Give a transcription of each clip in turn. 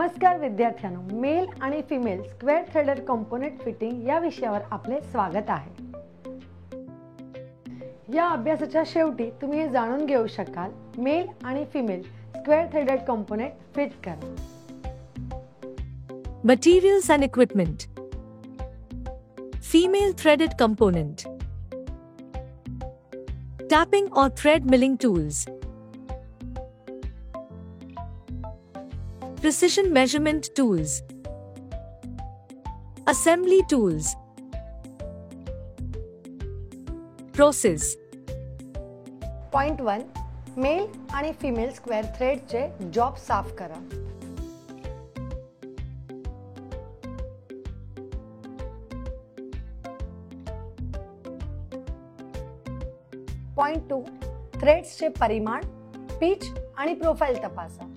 नमस्कार विद्यार्थ्यांनो, मेल आणि female square threaded component fitting या विषयावर आपले स्वागत आहे। या अभ्यासाच्या शेवटी तुम्ही हे जाणून घेऊ शकाल मेल आणि female square threaded component fit करा। Materials and equipment. Female threaded component. Tapping or thread milling tools. Precision measurement tools. Assembly tools. Process. Point 1, male आणि फिमेल स्क्वेअर थ्रेडचे जॉब साफ करा। पॉइंट 2, थ्रेड्सचे परिमाण, पिच आणि प्रोफाइल तपासा।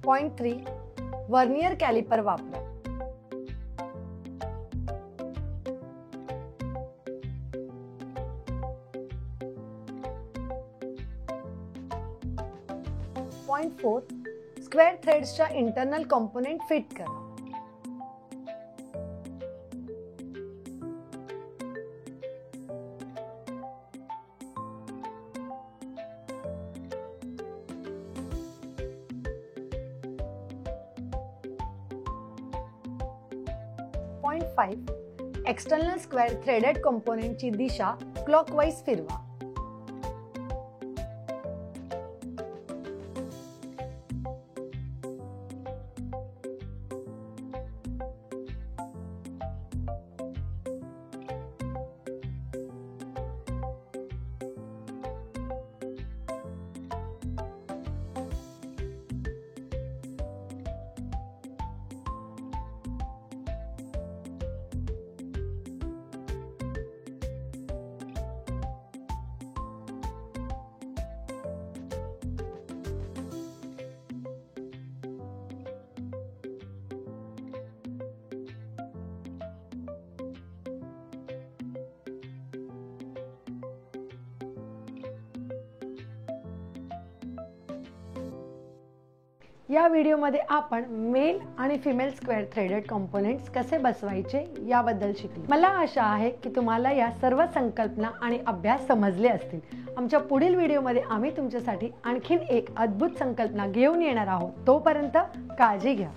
Point 3, vernier caliper वापरा। Point 4, square थ्रेड्सच्या इंटरनल कंपोनेंट फिट करा। पॉइंट 5, एक्सटर्नल स्क्वेअर थ्रेडेड कंपोनेंटची दिशा क्लॉकवाईज फिरवा। या व्हिडिओमध्ये आपण मेल आणि फिमेल स्क्वेअर थ्रेडेड कंपोनेंट्स कसे बसवायचे याबद्दल शिकलो। मला आशा आहे की तुम्हाला या सर्व संकल्पना आणि अभ्यास समजले असतील। आमच्या पुढील व्हिडिओमध्ये आम्ही तुमच्यासाठी आणखीन एक अद्भुत संकल्पना घेऊन येणार आहोत। तोपर्यंत काळजी घ्या।